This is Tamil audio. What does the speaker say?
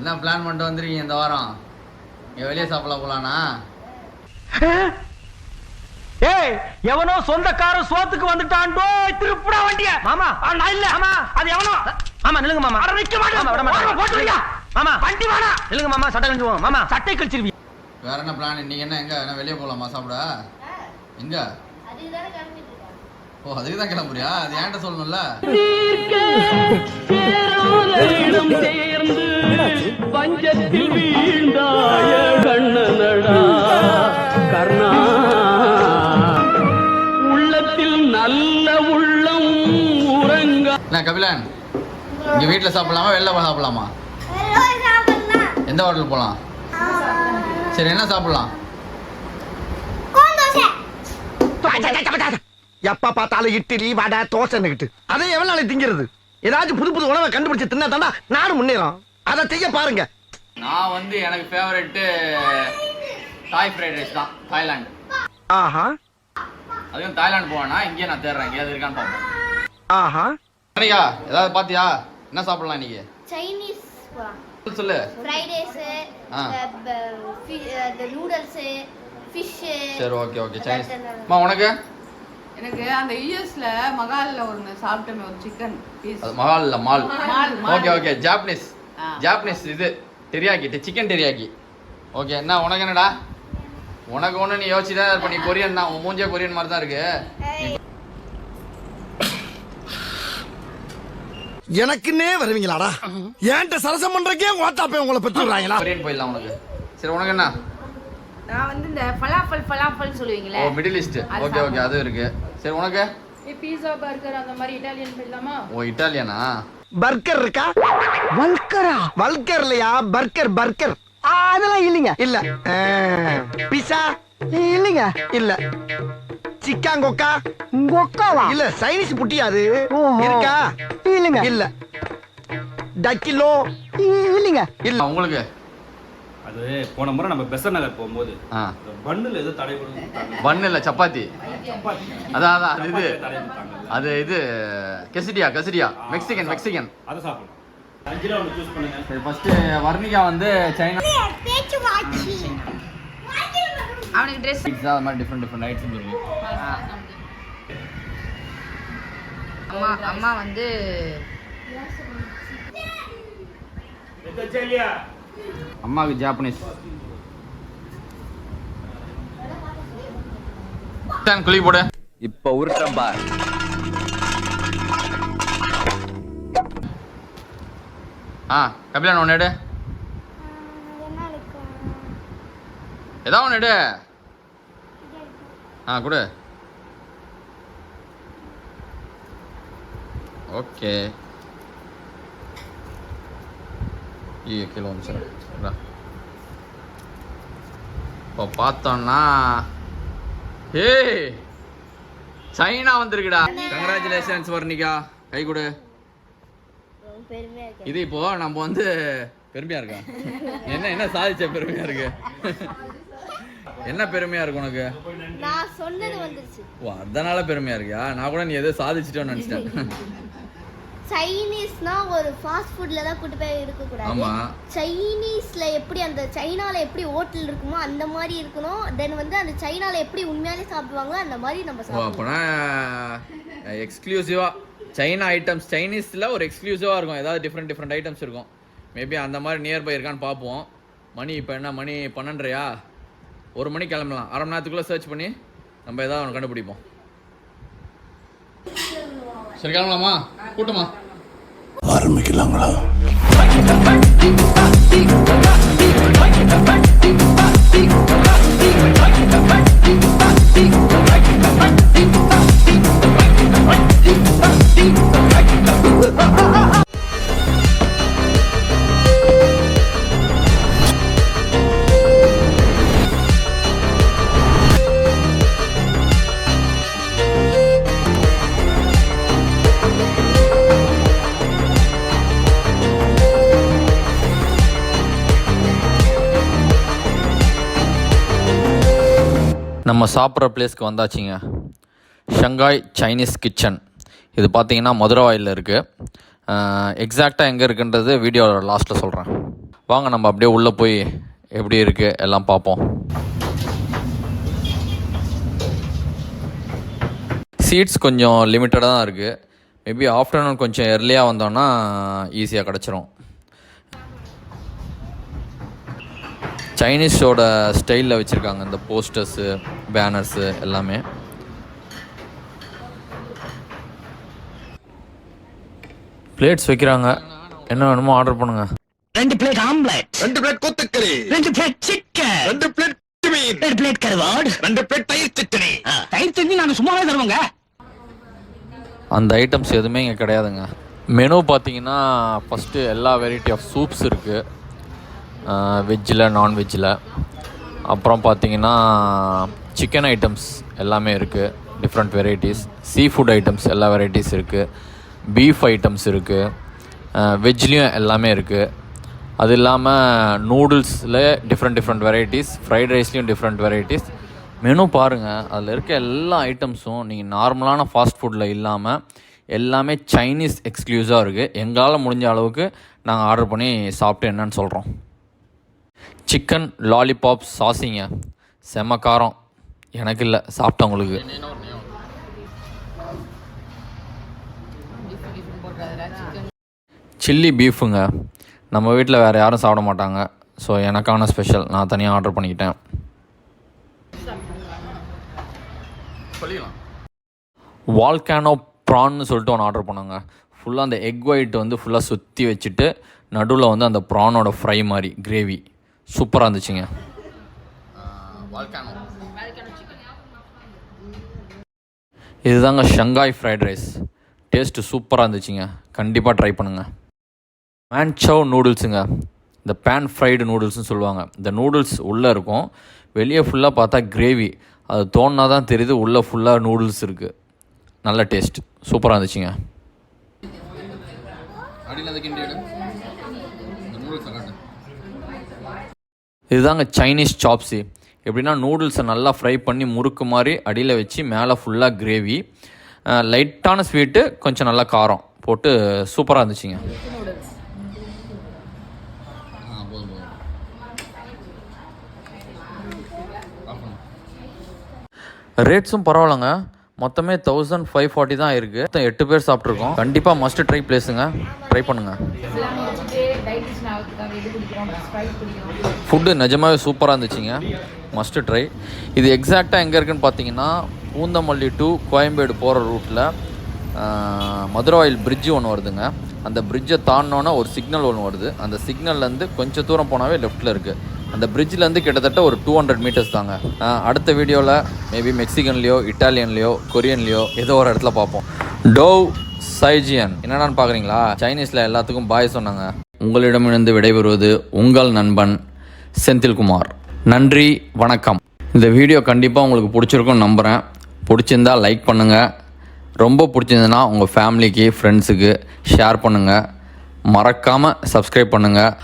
என்ன பிளான் பண்ணிட்டு வந்துருக்கீங்க இந்த வாரம்? இங்கே வெளியே சாப்பிட போலானா? ஏய், எவனோ சொந்தக்காரன் சோத்துக்கு வந்துட்டான்டோ, திருப்புடா வண்டிய. மாமா, நான் இல்ல. மாமா, அது எவனோ. மாமா நில்லுங்க மாமா. அட நிக்க மாட்டேன். மாமா விட மாட்டேன். போடுறியா? மாமா, வண்டி வாடா. நில்லுங்க மாமா, சட்டை கழிச்சுவோம். மாமா, சட்டை கழிச்சிருவீங்க. வேற என்ன பிளான் இன்னைக்கு? எங்க வெளியே போலாமா சாப்பிட? எங்க? அதுக்குதானே கிளம்பிட்டு இருக்கேன். ஓ, அதுக்கு தான் கிளம்புறியா? அது ஏன்ட்ட சொல்லணும்ல. பஞ்சத்தில் வீழ்ந்தாய கண்ணனடா கர்ணா, உள்ளத்தில் நல்ல உள்ளம் உறங்க. என்ன கபிலன், இங்க வீட்டுல சாப்பிடலாமா வெளில போய் சாப்பிடலாமா? எந்த ஹோட்டல் போலாம்? சரி, என்ன சாப்பிடலாம்? எப்ப பார்த்தாலும் இட்லி வடை தோசைன்னுகிட்டு அதை எவ்வளவு நாளைக்கு திங்கிறது? ஏதாச்சும் புது புது உணவை கண்டுபிடிச்சு தின்னா தாண்டா நானும் முன்னேறும். அதை செய்ய பாருங்க. நான் வந்து எனக்கு ஃபேவரட் தாய் ஃப்ரைட் ரைஸ் தான், தாய்லாந்து. ஆஹா, அதுவும் தாய்லாந்து போவேனா? இங்கே நான் தேடுறேன், எங்கேயாவது இருக்கான்னு பார்ப்போம். ஆஹா, சரியா, ஏதாவது பாத்தியா? என்ன சாப்பிடலாம் இன்னைக்கு? சைனீஸ் போலாம். சொல்லு. Fried rice, noodles, fish. சரி, ஓகே சைனீஸ். அம்மா உனக்கு? எனக்கு அந்த யூஎஸ்ல மகால்ல ஒன்னு சாப்பிட்டமே, ஒரு சிக்கன் பீஸ். அது மகால் இல்ல, மால். மால். ஓகே ஜாப்பனீஸ் இது டெரியாக்கி, சிக்கன் டெரியாக்கி. ஓகே, என்ன உனக்கு என்னடா? உனக்கு ஒன்று நீ யோசிச்சுதான் இருப்ப. நீ கொரியன் தான், உன் மூஞ்சியா கொரியன் மாதிரி தான் இருக்கு. எனக்குன்னே வருவீங்களாடா? ஏன்ட்ட சரசம் பண்றக்கே ஓட்டாப்பே உங்களை பெற்றுறாங்களா? கொரியன் போயிடலாம் உனக்கு. சரி, உனக்கு என்ன? நான் வந்து இந்த ஃபலாஃபல் சொல்லுவீங்களே. ஓ, மிடில் ஈஸ்ட். ஓகே அது இருக்கு. சரி, உனக்கு? பீஸா பர்கர் அந்த மாதிரி இட்டாலியன் போயிடலாமா? ஓ, இட்டாலியனா? பர்கர் இருக்கா? வல்கர் இல்லையா? பர்கர் அதெல்லாம் இல்லைங்க. இல்ல பிஸா இல்லைங்க. இல்ல சிக்காங்கொக்கா இல்ல. சைனீஸ் புட்டியா அது இருக்கா? இல்லைங்க. இல்ல டக்கிலோ இல்லைங்க. இல்ல. உங்களுக்கு? அது போன முறை நம்ம பெசர் நகர் போகும்போது பன்னுல ஏதோ தடை கொடுத்தாங்க. பன்னு இல்ல, சப்பாத்தி. அதான் அது இது கெசிடியா மெக்சிகன். அதை சாப்பிடலாம். அஞ்சுல ஒன்று சூஸ் பண்ணுங்க. சரி, ஃபர்ஸ்ட் வர்ணிகா வந்து சைனா அவனுக்கு ட்ரெஸ் அது மாதிரி டிஃப்ரெண்ட் ஐட்ஸ் இருக்கு. அம்மா வந்து அம்மாவுக்கு ஜாப்பனீஸ். குழி போடு. இப்ப உருட்டம் பார். கபிலன் ஒன்று எடு. ஏதாவது ஒன்று எடு. கொடு. ஓகே. கீழே வந்து சார் இப்போ பார்த்தோம்னா சைனா வந்திருக்குடா. கங்க்ராச்சுலேஷன்ஸ் வர்ணிகா, கை கொடு. இது இப்போ நம்ம வந்து பெருமையா இருக்கா? என்ன சாதிச்ச பெருமையா இருக்கு? என்ன பெருமையா இருக்கு உனக்கு? நான் சொன்னது வந்துருச்சு. ஓ, அதனால பெருமையா இருக்கியா? நான் கூட நீ எதோ சாதிச்சிட்டோன்னு நினைச்சிட்டேன். சைனீஸ்னா ஒரு ஃபாஸ்ட் ஃபுட்ல தான் கூட்டி போய் இருக்க கூடாது. ஆமா. சைனீஸ்ல எப்படி அந்த சைனால எப்படி ஹோட்டல் இருக்குமோ அந்த மாதிரி இருக்கணும். தென் வந்து அந்த சைனால எப்படி உண்மையாலே சாப்பிடுவாங்களோ அந்த மாதிரி நம்ம சாப்பிடணும். அப்பனா எக்ஸ்க்ளூசிவா சைனா ஐட்டம்ஸ், சைனீஸ்ல ஒரு எக்ஸ்க்ளூசிவா இருக்கும், ஏதாவது டிஃப்ரெண்ட் ஐட்டம்ஸ் இருக்கும். மேபி அந்த மாதிரி நியர்பை இருக்கான்னு பார்ப்போம். மணி இப்போ என்ன மணி 12:30? 1 மணி கிளம்பலாம். அரை மணி நேரத்துக்குள்ளே சர்ச் பண்ணி நம்ம ஏதாவது ஒன்று கண்டுபிடிப்போம். சரி, கிளம்பலாமா? கூட்டமா ஆரம்பிக்கலாங்களா? நம்ம சாப்பிட்ற பிளேஸ்க்கு வந்தாச்சுங்க. Shanghai Chinese kitchen. இது பார்த்தீங்கன்னா மதுரவாயில் இருக்குது. எக்ஸாக்டாக எங்கே இருக்குன்றது வீடியோ லாஸ்ட்டில் சொல்கிறேன். வாங்க நம்ம அப்படியே உள்ளே போய் எப்படி இருக்குது எல்லாம் பார்ப்போம். சீட்ஸ் கொஞ்சம் லிமிட்டடாக தான் இருக்குது. மேபி ஆஃப்டர்நூன் கொஞ்சம் எர்லியாக வந்தோன்னா ஈஸியாக கிடச்சிரும். சைனீஸோட ஸ்டைலில் வச்சுருக்காங்க இந்த போஸ்டர்ஸு, பேனர்ஸு எல்லாமே. பிளேட்ஸ் வைக்கிறாங்க, என்ன வேணுமோ ஆர்டர் பண்ணுங்க. 2 பிளேட் ஆம்லெட், 2 பிளேட் கொத்துக்கறி, 2 பிளேட் சிக்கன், 2 பிளேட் மீன், 2 பிளேட் கருவாடு, 2 பிளேட் தயிர் சட்னி. தயிர் சட்னி நாங்க சும்மாவே தருவோங்க. அந்த ஐட்டம்ஸ் எதுவுமே இங்கே கிடையாதுங்க. மெனு பார்த்தீங்கன்னா ஃபஸ்ட்டு எல்லா வெரைட்டி ஆஃப் சூப்ஸ் இருக்குது, வெஜ்ஜில் நான்வெஜ்ஜில். அப்புறம் பார்த்தீங்கன்னா சிக்கன் ஐட்டம்ஸ் எல்லாமே இருக்குது, different varieties. Sea food items எல்லா வெரைட்டிஸ் இருக்குது. பீஃப் ஐட்டம்ஸ் இருக்குது, வெஜ்லேயும் எல்லாமே இருக்குது. அது இல்லாமல் நூடுல்ஸில் டிஃப்ரெண்ட் வெரைட்டிஸ், ஃப்ரைட் ரைஸ்லேயும் டிஃப்ரெண்ட் வெரைட்டிஸ். மெனு பாருங்கள், அதில் இருக்க எல்லா ஐட்டம்ஸும் நீங்கள் நார்மலான ஃபாஸ்ட் ஃபுட்டில் இல்லாமல் எல்லாமே சைனீஸ் எக்ஸ்க்ளூசிவாக இருக்குது. எங்களால் முடிஞ்ச அளவுக்கு நாங்கள் ஆர்டர் பண்ணி சாப்பிட்டு என்னன்னு சொல்கிறோம். சிக்கன் லாலிபாப் சாஸிங்க, செம காரம். எனக்கு இல்லை, சாப்பிட்டவங்களுக்கு. சில்லி பீஃபுங்க, நம்ம வீட்டில் வேறு யாரும் சாப்பிட மாட்டாங்க. ஸோ எனக்கான ஸ்பெஷல் நான் தனியாக ஆர்டர் பண்ணிக்கிட்டேன். வால்கானோ ப்ரான்னு சொல்லிட்டு ஒன்று ஆர்டர் பண்ணாங்க. ஃபுல்லாக அந்த எக் ஒயிட் வந்து ஃபுல்லாக சுற்றி வச்சுட்டு நடுவில் வந்து அந்த ப்ரானோட ஃப்ரை மாதிரி கிரேவி சூப்பராக இருந்துச்சுங்க. இதுதாங்க ஷங்காய் ஃப்ரைட் ரைஸ். டேஸ்ட்டு சூப்பராக இருந்துச்சுங்க, கண்டிப்பாக ட்ரை பண்ணுங்கள். மேன்சவ் நூடுல்ஸுங்க, இந்த பேன் ஃப்ரைடு நூடுல்ஸ்னு சொல்லுவாங்க. இந்த நூடுல்ஸ் உள்ளே இருக்கும், வெளியே ஃபுல்லாக பார்த்தா கிரேவி. அது தோணுனா தான் தெரியுது உள்ளே ஃபுல்லாக நூடுல்ஸ் இருக்குது. நல்ல டேஸ்ட், சூப்பராக இருந்துச்சுங்க. இதுதாங்க சைனீஸ் சாப்ஸி. எப்படின்னா நூடுல்ஸை நல்லா ஃப்ரை பண்ணி முறுக்கு மாதிரி அடியில் வச்சு மேலே ஃபுல்லாக கிரேவி, லைட்டான ஸ்வீட்டு, கொஞ்சம் நல்லா காரம் போட்டு சூப்பராக இருந்துச்சுங்க. ரேட்ஸும் பரவாயில்லைங்க, மொத்தமே 1540 தான் இருக்குது. மொத்தம் 8 பேர் சாப்பிட்ருக்கோம். கண்டிப்பாக மஸ்ட் ட்ரை பிளேஸுங்க, ட்ரை பண்ணுங்கள். ஃபுட்டு நிஜமாகவே சூப்பராக இருந்துச்சுங்க, மஸ்ட்டு ட்ரை. இது எக்ஸாக்டாக எங்கே இருக்குதுன்னு பார்த்தீங்கன்னா பூந்தமல்லி டு கோயம்பேடு போகிற ரூட்டில் மதுரவாயில் பிரிட்ஜு ஒன்று வருதுங்க. அந்த பிரிட்ஜை தாண்டினோன்னா ஒரு சிக்னல் ஒன்று வருது. அந்த சிக்னல்லேருந்து கொஞ்சம் தூரம் போனாவே லெஃப்ட்டில் இருக்குது. அந்த பிரிட்ஜிலேருந்து கிட்டத்தட்ட ஒரு 200 மீட்டர்ஸ் தாங்க. அடுத்த வீடியோவில் மேபி மெக்சிகன்லேயோ இட்டாலியன்லேயோ கொரியன்லேயோ ஏதோ ஒரு இடத்துல பார்ப்போம். டோவ் சைஜியன் என்னென்னு பார்க்குறீங்களா? சைனீஸில் எல்லாத்துக்கும் பாய் சொன்னாங்க. உங்களிடமிருந்து விடைபெறுவது உங்கள் நண்பன் செந்தில்குமார். நன்றி, வணக்கம். இந்த வீடியோ கண்டிப்பாக உங்களுக்கு பிடிச்சிருக்கும்னு நம்புகிறேன். பிடிச்சிருந்தா லைக் பண்ணுங்கள். ரொம்ப பிடிச்சிருந்ததுன்னா உங்கள் ஃபேமிலிக்கு, ஃப்ரெண்ட்ஸுக்கு ஷேர் பண்ணுங்கள். மறக்காமல் சப்ஸ்கிரைப் பண்ணுங்கள்.